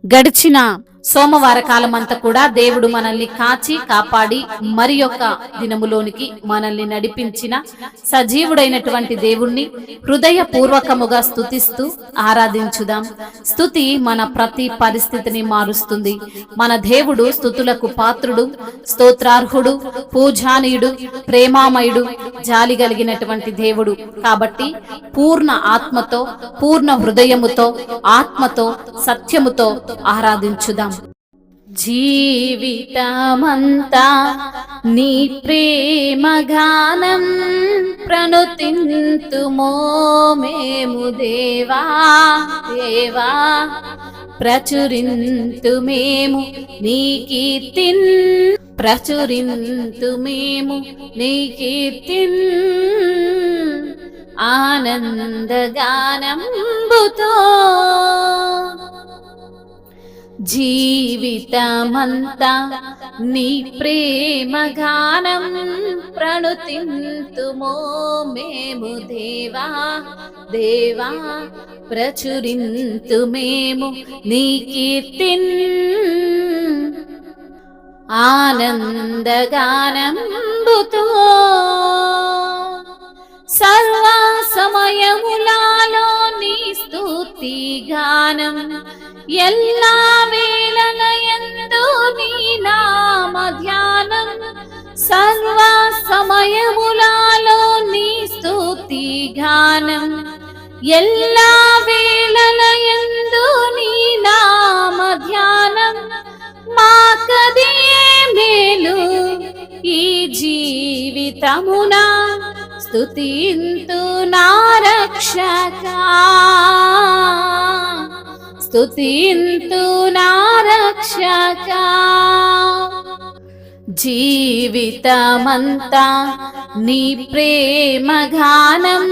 గడిచిన సోమవార కాలమంతా కూడా దేవుడు మనల్ని కాచి కాపాడి మరి యొక్క దినములోనికి మనల్ని నడిపించిన సజీవుడైనటువంటి దేవుణ్ణి హృదయపూర్వకముగా స్తుతిస్తూ ఆరాధించుదాం. స్తుతి మన ప్రతి పరిస్థితిని మారుస్తుంది. మన దేవుడు స్తుతులకు పాత్రుడు, స్తోత్రార్హుడు, పూజానీయుడు, ప్రేమామయుడు, జాలి కలిగినటువంటి దేవుడు. కాబట్టి పూర్ణ ఆత్మతో, పూర్ణ హృదయముతో, ఆత్మతో, సత్యముతో ఆరాధించుదాం. జీవితమంతా నీ ప్రేమ గానం ప్రణుతింతుమో మేము దేవా దేవా, ప్రచురింతు మేము నీ కీర్తిన్, ప్రచురింతు మేము నీ కీర్తిన్, ఆనందగానంబుతో. జీవితమంతా నీ ప్రేమ గానం ప్రణుతింతుమో మేము దేవా దేవా, ప్రచురింతు మేము నీ కీర్తిన్, ఆనందగానంబుతో. సర్వ సమయములలో నీ స్తుతి గానం, ఎల్లా వేళలయందు నీ నామ ధ్యానం. సర్వ సమయములలో నీ స్తుతి గానం, ఎల్లా వేళలయందు నీ నామ ధ్యానం. మాకది మేలు ఈ జీవితమునా, స్తుతింతు నా రక్షకా, స్తుతింతు నా రక్షకా. జీవితమంతా నీ ప్రేమ గానం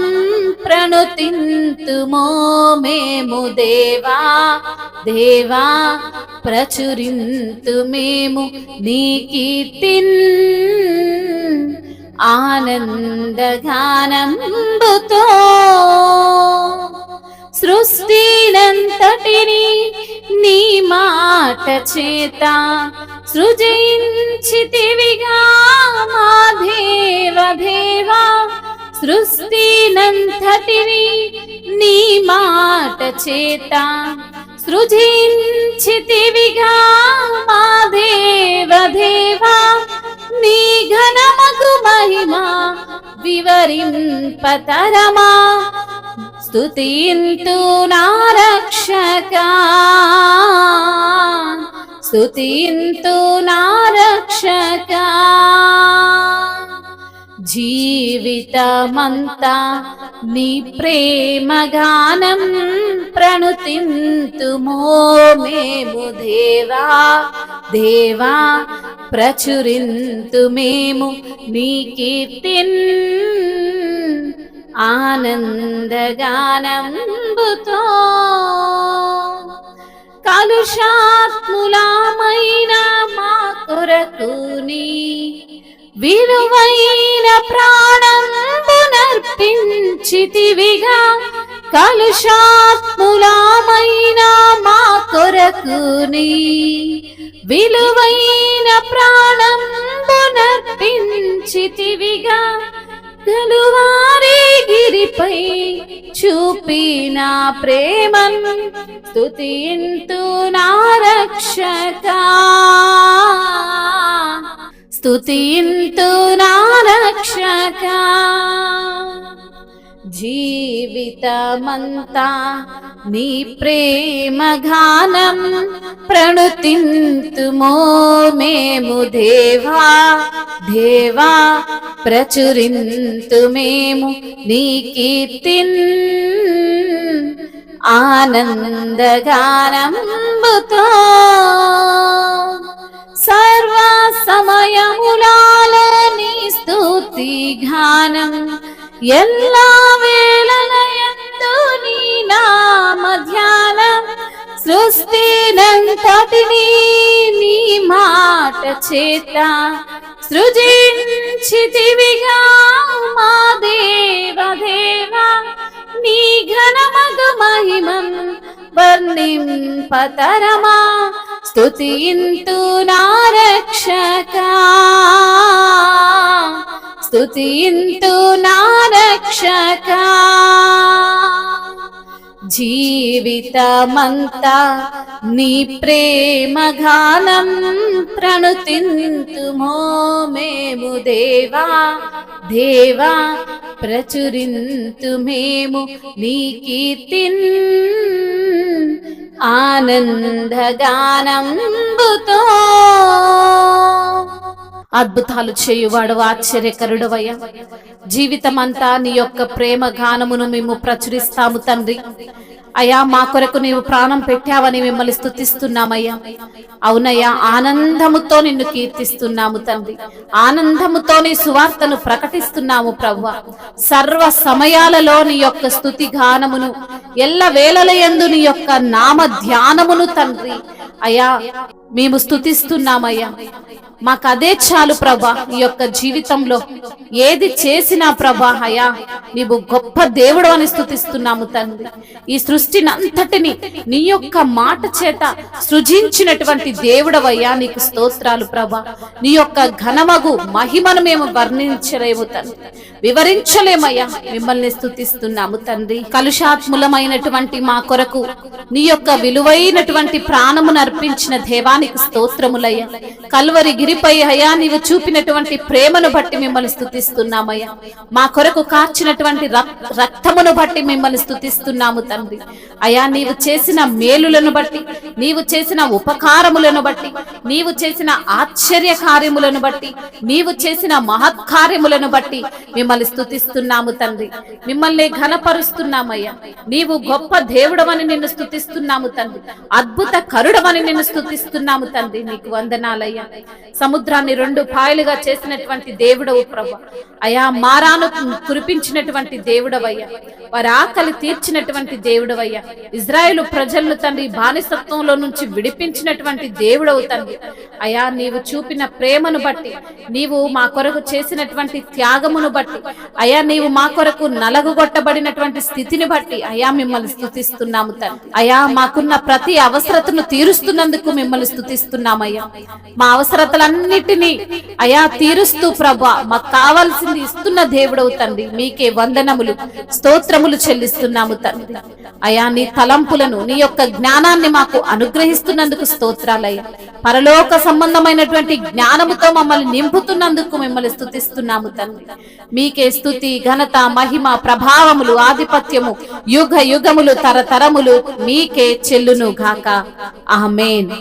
ప్రణుతింతుమో మేము దేవా దేవా, ప్రచురింతు మేము నీ కీర్తిన్, ఆనందగానంబుతో. సృష్టినంతటిని నీ మాట చేత సృజించితివిగా మా దేవ దేవా. సృష్టినంతటిని నీ మాట చేత సృజించితివిగా మా దేవ దేవా. నీ ఘనమగు మహిమ వివరింపతరమా, స్తుతింతు నా రక్షకా, స్తుతింతు నా రక్షకా. జీవితమంతా నీ ప్రేమ గానం ప్రణుతింతుమో మేము దేవా దేవా, ప్రచురింతు మేము నీ కీర్తిన్, ఆనందగానంబుతో. కలుషాత్ములమైన మా కొరకు నీ విలువైన ప్రాణంబునర్పించితివిగా. కలుషాత్ములమైన మా కొరకు నీ విలువైన ప్రాణంబునర్పించితివిగా. కలువారి గిరిపై చూపిన ప్రేమన్ స్తుతింతు నా రక్షకా, స్తుతింతు నా రక్షకా. జీవితమంతా నీ ప్రేమ గానం ప్రణుతింతుమో మేము దేవా దేవా, ప్రచురింతు మేము నీ కీర్తిన్, ఆనందగానంబుతో. సర్వ సమయములలో నీ స్తుతి గానం, ఎల్లా వేళలయందు నీ నామ ధ్యానం. సృష్టినంతటిని నీ మాట చేత సృజించితివిగా మా దేవ దేవా. నీ ఘనమగు మహిమం వర్ణింపతరమా స్తుతింతు నా రక్షకా స్తుతింతు నా రక్షకా జీవితమంతా నీ ప్రేమ గానం ప్రణుతింతుమో మేము దేవా దేవా ప్రచురింతు మేము నీ కీర్తిన్ ఆనందగానంబుతో. అద్భుతాలు చేయువాడు ఆశ్చర్యకరుడవయ్యా, జీవితమంతా నీ యొక్క ప్రేమ గానమును మేము ప్రచురిస్తాము తండ్రి. అయ్యా, మా కొరకు నీవు ప్రాణం పెట్టావని మిమ్మల్ని స్తుతిస్తున్నామయ్యా. అవునయ్యా, ఆనందముతో నిన్ను కీర్తిస్తున్నాము తండ్రి, ఆనందముతో నీ సువార్తను ప్రకటిస్తున్నాము ప్రభువా. సర్వ సమయాలలో నీ యొక్క స్తుతి గానమును, ఎల్ల వేళలయందు నీ యొక్క నామ ధ్యానమును తండ్రి అయ్యా మేము స్తుతిస్తున్నామయ్యా. మాకు అదే చాలు ప్రభా. ఈ యొక్క జీవితంలో ఏది చేసినా ప్రభా అయ్యా నీవు గొప్ప దేవుడు అని స్తుతిస్తున్నాము తండ్రి. ఈ సృష్టిని అంతటిని నీ యొక్క మాట చేత సృజించినటువంటి దేవుడవయ్యా, నీకు స్తోత్రాలు ప్రభా. నీ యొక్క ఘనమగు మహిమను మేము వర్ణించలేము తండ్రి, వివరించలేమయ్యా. మిమ్మల్ని స్తుతిస్తున్నాము తండ్రి. కలుషాత్ములమైనటువంటి మా కొరకు నీ యొక్క విలువైనటువంటి ప్రాణమును అర్పించిన దేవానికి స్తోత్రములయ్యా. కల్వరి గిరిపై అయ్యా నీవు చూపినటువంటి ప్రేమను బట్టి మిమ్మల్ని స్తుతిస్తున్నామయ్యా. మా కొరకు కార్చినటువంటి రక్తమును బట్టి మిమ్మల్ని స్తుతిస్తున్నాము తండ్రి. అయ్యా, నీవు చేసిన మేలులను బట్టి, నీవు చేసిన ఉపకారములను బట్టి, నీవు చేసిన ఆశ్చర్య కార్యములను బట్టి, నీవు చేసిన మహత్కార్యములను బట్టి మిమ్మల్ని స్తుతిస్తున్నాము తండ్రి. మిమ్మల్ని ఘనపరుస్తున్నామయ్యా. నీవు గొప్ప దేవుడవని నిన్ను స్తుతిస్తున్నాము తండ్రి, అద్భుత కరుడవని నిన్ను స్తుతిస్తున్నాము తండ్రి. నీకు వందనాలయ్యా. సముద్రాన్ని 2 పాయలుగా చేసినటువంటి దేవుడవు ప్రభు అయ్యా, మారాను కురిపించినటువంటి దేవుడవయ్యా, వారి ఆకలి తీర్చినటువంటి దేవుడవయ్యా, ఇజ్రాయేలు ప్రజలను తండ్రి బానిసత్వంలో నుంచి విడిపించినటువంటి దేవుడవు తండ్రి. అయ్యా, నీవు చూపిన ప్రేమను బట్టి, నీవు మా కొరకు చేసినటువంటి త్యాగమును బట్టి, అయ్యా నీవు మా కొరకు నలగొట్టబడినటువంటి స్థితిని బట్టి అయ్యా మిమ్మల్ని స్తుతిస్తున్నాము తండ్రి. అయ్యా, మాకున్న ప్రతి అవసరతను తీరుస్తున్నందుకు మిమ్మల్ని స్తుతిస్తున్నామయ్యా. మా అవసరతలన్నిటినీ అయ్యా తీరుస్తూ ప్రభా మాకు కావాల్సింది ఇస్తున్న దేవుడవు తండ్రి. మీకే వందనములు స్తోత్రములు చెల్లిస్తున్నాము తండ్రి. అయ్యా, నీ తలంపులను, నీ యొక్క జ్ఞానాన్ని మాకు అనుగ్రహిస్తున్నందుకు స్తోత్రాలయ్యా. పరలోక సంబంధమైనటువంటి జ్ఞానముతో మమ్మల్ని నింపుతున్నందుకు మిమ్మల్ని స్తుతిస్తున్నాము తండ్రి. మీకే స్తుతి, ఘనత, మహిమ, ప్రభావములు, ఆధిపత్యము యుగ యుగములు తరతరములు మీకే చెల్లును గాక. ఆమేన్.